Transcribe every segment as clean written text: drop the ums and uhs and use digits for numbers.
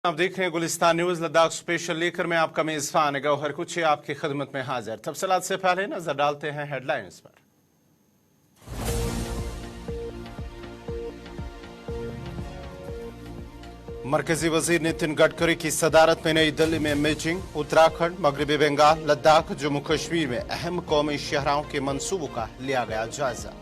आप देख रहे हैं गुलिस्तान न्यूज लद्दाख स्पेशल लेकर मैं आपका मेजबान गौहर कुछ आपकी खिदमत में हाजिर। तफसीलात से पहले नजर डालते हैं हेडलाइंस पर। मरकजी वजीर नितिन गडकरी की सदारत में नई दिल्ली में मीटिंग। उत्तराखंड, मगरबी बंगाल, लद्दाख, जम्मू कश्मीर में अहम कौमी शहरों के मंसूबों का लिया गया जायजा।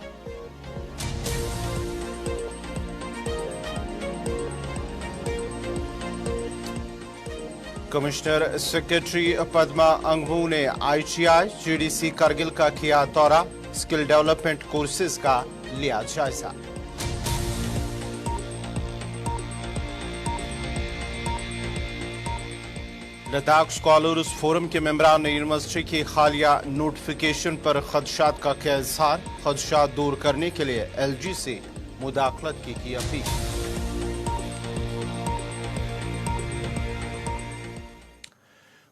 कमिश्नर सेक्रेटरी पद्मा अंगमू ने ITI GDC करगिल का किया दौरा। स्किल डेवलपमेंट कोर्सेज का लिया जायजा। लद्दाख स्कॉलर्स फोरम के मेंबरान ने यूनिवर्सिटी की हालिया नोटिफिकेशन पर खदशात का किया इजहार। खदशात दूर करने के लिए LG से मुदाखलत की अपील।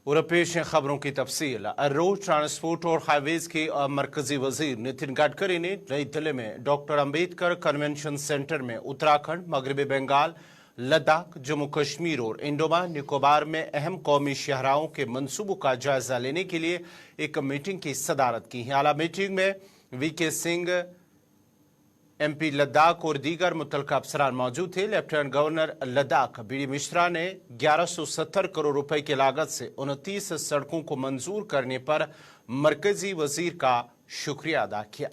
और पेश हैं खबरों की तफसील। रोड ट्रांसपोर्ट और हाईवेज के मरकजी वजीर नितिन गडकरी ने नई दिल्ली में डॉक्टर अंबेडकर कन्वेंशन सेंटर में उत्तराखंड, मगरबी बंगाल, लद्दाख, जम्मू कश्मीर और अंडमान निकोबार में अहम कौमी शहराओं के मंसूबों का जायजा लेने के लिए एक मीटिंग की सदारत की है। आला मीटिंग में VK सिंह MP लद्दाख और दीगर मुतल्लिका अफसरान मौजूद थे। Lieutenant governor Ladakh BD Mishra ने 1170 करोड़ रुपए की लागत से 29 सड़कों को मंजूर करने पर मरकजी वजीर का शुक्रिया अदा किया।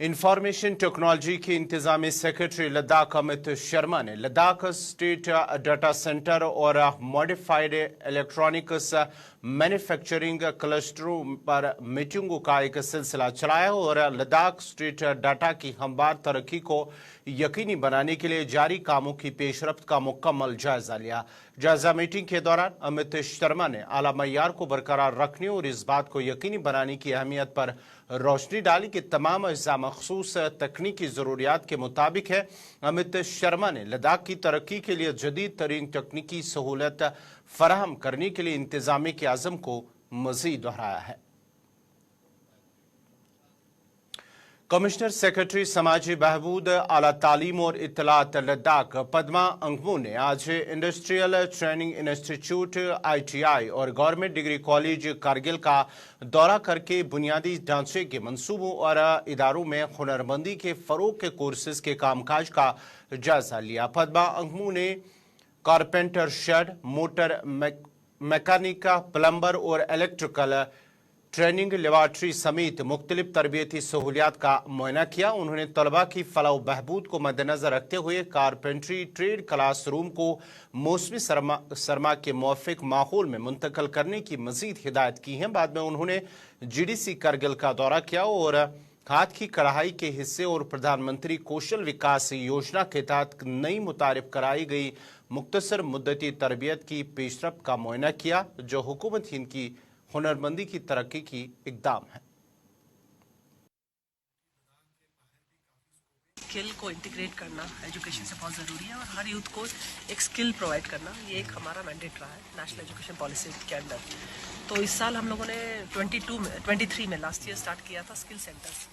इंफॉर्मेशन टेक्नोलॉजी के इंतजामी सेक्रेटरी लद्दाख अमित शर्मा ने लद्दाख स्टेट डाटा सेंटर और मॉडिफाइड इलेक्ट्रॉनिक्स मैन्युफैक्चरिंग क्लस्टरों पर मीटिंगों का एक सिलसिला चलाया और लद्दाख स्टेट डाटा की हमवार तरक्की को यकीनी बनाने के लिए जारी कामों की पेशरफ्त का मुकम्मल जायजा लिया। जायजा मीटिंग के दौरान अमित शर्मा ने आला मय्यार को बरकरार रखने और इस बात को यकीनी बनाने की अहमियत पर रोशनी डाली कि तमाम अज्जा मखसूस तकनीकी ज़रूरियात के मुताबिक है। अमित शर्मा ने लद्दाख की तरक्की के लिए जदीद तरीन तकनीकी सहूलत फराहम करने के लिए इंतजामी के आज़म को मज़ीद दोहराया है। कमिश्नर सेक्रेटरी समाजी बहबूद, आला तालीम और इत्तलात लद्दाख पद्मा अंगमू ने आज इंडस्ट्रियल ट्रेनिंग इंस्टीट्यूट ITI और गवर्नमेंट डिग्री कॉलेज कारगिल का दौरा करके बुनियादी ढांचे के मंसूबों और इदारों में हुनरमंदी के फ़रोग के कोर्सेज के कामकाज का जायजा लिया। पद्मा अंगमू ने कारपेंटर शेड, मोटर मैकेनिका, प्लम्बर और इलेक्ट्रिकल ट्रेनिंग लेबॉर्ट्री समेत मुख्तलिफ तरबियती सहूलियात का मुआयना किया। उन्होंने तलबा की फलाह बहबूद को मद्देनजर रखते हुए कारपेंट्री ट्रेड क्लास रूम को मौसमी सरमा के मुवाफिक माहौल में मुंतकिल करने की मजीद हिदायत की है। बाद में उन्होंने GDC करगिल का दौरा किया और हाथ की कढ़ाई के हिस्से और प्रधानमंत्री कौशल विकास योजना के तहत नई मुतारिफ कराई गई मुख्तसर मुद्दती तरबियत की पेशरफ्त का मुआयना किया, जो हुकूमत हिंद की हुनरमंदी की तरक्की की इकदाम है। स्किल को इंटीग्रेट करना एजुकेशन से बहुत ज़रूरी है और हर यूथ को एक स्किल प्रोवाइड करना ये एक हमारा मैंडेट रहा है नेशनल एजुकेशन पॉलिसी के अंदर। तो इस साल हम लोगों ने 23 में लास्ट ईयर स्टार्ट किया था स्किल सेंटर्स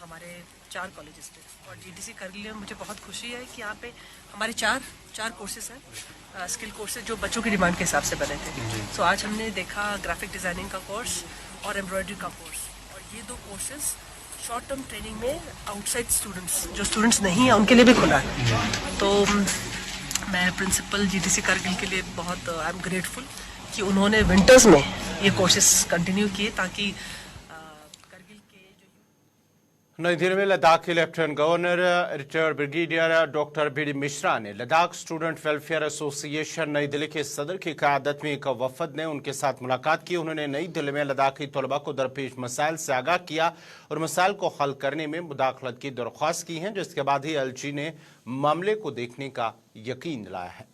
हमारे 4 कॉलेजेस में। और GDC करगिल में मुझे बहुत खुशी है कि यहाँ पे हमारे चार कोर्सेज हैं स्किल कोर्सेज जो बच्चों की डिमांड के हिसाब से बने थे। तो आज हमने देखा ग्राफिक डिज़ाइनिंग का कोर्स और एम्ब्रॉयडरी का कोर्स, और ये 2 कोर्सेज शॉर्ट टर्म ट्रेनिंग में आउटसाइड स्टूडेंट्स जो स्टूडेंट्स नहीं हैं उनके लिए भी खुला है। तो मैं प्रिंसिपल GDC करगिल के लिए बहुत आई एम ग्रेटफुल कि उन्होंने विंटर्स में ये कोर्सेज कंटिन्यू किए ताकि नई दिल्ली में लद्दाख के lieutenant governor retired brigadier doctor BD Mishra ने लद्दाख स्टूडेंट वेलफेयर एसोसिएशन नई दिल्ली के सदर की क़यादत में एक वफद ने उनके साथ मुलाकात की। उन्होंने नई दिल्ली में लद्दाखी तलबा को दरपेश मसाइल से आगाह किया और मसाइल को हल करने में मुदाखलत की दरख्वास्त की है, जिसके बाद ही LG ने मामले को देखने का यकीन दिलाया है।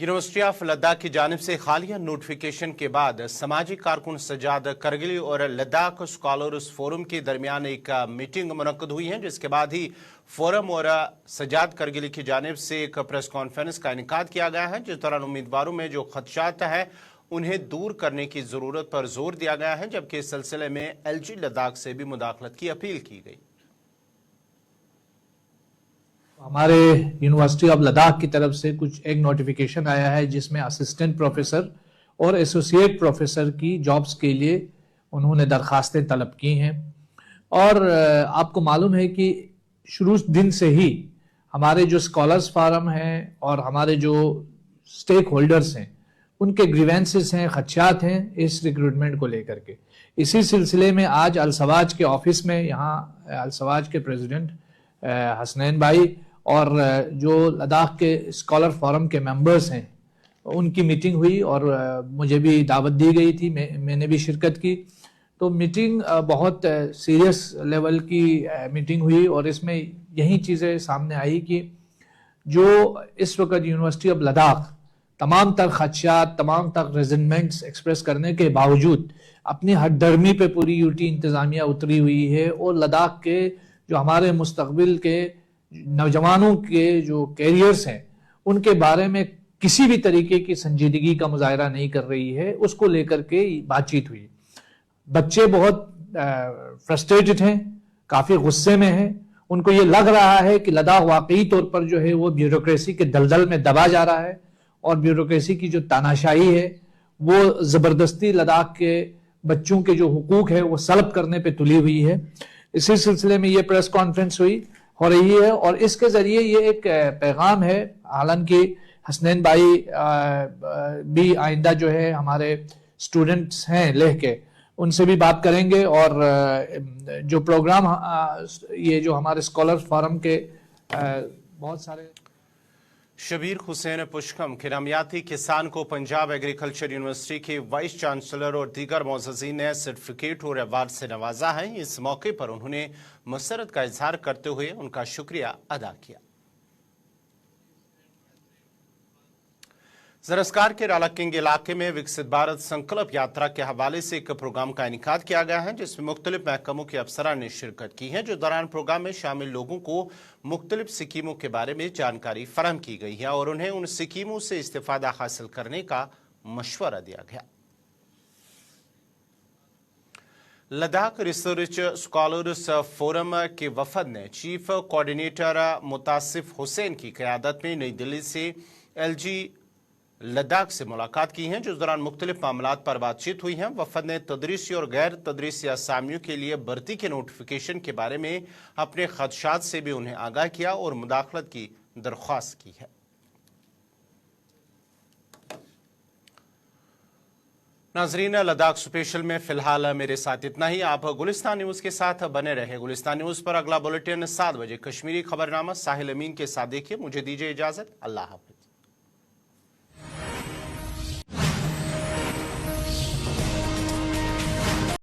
यूनिवर्सिटी ऑफ लद्दाख की जानिब से हालिया नोटिफिकेशन के बाद समाजी कारकुन सजाद करगिली और लद्दाख स्कॉलर्स फोरम के दरमियान एक मीटिंग मुनक्कद हुई है, जिसके बाद ही फोरम और सजाद करगिली की जानिब से एक प्रेस कॉन्फ्रेंस का इनेकाद किया गया है, जिस दौरान उम्मीदवारों में जो खदशात है उन्हें दूर करने की जरूरत पर जोर दिया गया है, जबकि इस सिलसिले में LG लद्दाख से भी मुदाखलत की अपील की गई। हमारे यूनिवर्सिटी ऑफ लद्दाख की तरफ से कुछ एक नोटिफिकेशन आया है जिसमें असिस्टेंट प्रोफेसर और एसोसिएट प्रोफेसर की जॉब्स के लिए उन्होंने दरखास्तें तलब की हैं। और आपको मालूम है कि शुरू दिन से ही हमारे जो स्कॉलर्स फारम हैं और हमारे जो स्टेक होल्डर्स हैं उनके ग्रीवेंसेस हैं, खदशात हैं इस रिक्रूटमेंट को लेकर के। इसी सिलसिले में आज अलसवाज के ऑफिस में यहाँ अलसवाज के प्रेसिडेंट हसनैन भाई और जो लद्दाख के स्कॉलर फोरम के मेंबर्स हैं उनकी मीटिंग हुई और मुझे भी दावत दी गई थी, मैंने भी शिरकत की। तो मीटिंग बहुत सीरियस लेवल की मीटिंग हुई और इसमें यही चीज़ें सामने आई कि जो इस वक्त यूनिवर्सिटी ऑफ लद्दाख तमाम तर खदशात, तमाम तर रेजिमेंट्स एक्सप्रेस करने के बावजूद अपनी हठधर्मी पे पूरी यूटी इंतज़ामिया उतरी हुई है और लद्दाख के जो हमारे मुस्तकबिल के नौजवानों के जो कैरियर्स हैं उनके बारे में किसी भी तरीके की संजीदगी का मुजाहरा नहीं कर रही है, उसको लेकर के बातचीत हुई। बच्चे बहुत फ्रस्ट्रेटेड हैं, काफ़ी गुस्से में हैं। उनको ये लग रहा है कि लद्दाख वाकई तौर पर जो है वो ब्यूरोक्रेसी के दलदल में दबा जा रहा है और ब्यूरोक्रेसी की जो तानाशाही है वो ज़बरदस्ती लद्दाख के बच्चों के जो हुकूक है वो सल्ब करने पे तुली हुई है। इसी सिलसिले में ये प्रेस कॉन्फ्रेंस हो रही है और इसके ज़रिए ये एक पैगाम है। हालांकि हसनैन भाई भी आइंदा जो है हमारे स्टूडेंट्स हैं लेह के, उनसे भी बात करेंगे और जो प्रोग्राम ये जो हमारे स्कॉलर्स फोरम के बहुत सारे शबीर हुसैन पुष्कम के नामियाती किसान को पंजाब एग्रीकल्चर यूनिवर्सिटी के वाइस चांसलर और दीगर मोअज़्ज़ज़ीन ने सर्टिफिकेट और अवार्ड से नवाजा है। इस मौके पर उन्होंने मसरत का इजहार करते हुए उनका शुक्रिया अदा किया। ज़रस्कार के राला किंग इलाके में विकसित भारत संकल्प यात्रा के हवाले से एक प्रोग्राम का इनेकाद किया गया है जिसमें मुख्तलिफ महकमों के अफसरान ने शिरकत की है। जो दौरान प्रोग्राम में शामिल लोगों को मुख्तलिफ स्कीमों के बारे में जानकारी फराहम की गई है और उन्हें उन स्कीमों से इस्तिफादा हासिल करने का मशवरा दिया गया। लद्दाख रिसर्च स्कॉलर्स फोरम के वफद ने चीफ कोऑर्डिनेटर मुतासिफ हुसैन की क़यादत में नई दिल्ली से LG लद्दाख से मुलाकात की है, जिस दौरान मुख्तलिफ मामलात पर बातचीत हुई है। वफद ने तदरीसी और गैर तदरीसी असामियों के लिए भर्ती के नोटिफिकेशन के बारे में अपने खदशात से भी उन्हें आगाह किया और मुदाखलत की दरख्वास्त की है। नाजरीन, लद्दाख स्पेशल में फिलहाल मेरे साथ इतना ही। आप गुलिस्तान न्यूज़ के साथ बने रहे। गुलिस्तान न्यूज़ पर अगला बुलेटिन 7 बजे कश्मीरी खबरनामा साहिल अमीन के साथ देखिए। मुझे दीजिए इजाज़त। अल्लाह हाफ़िज़।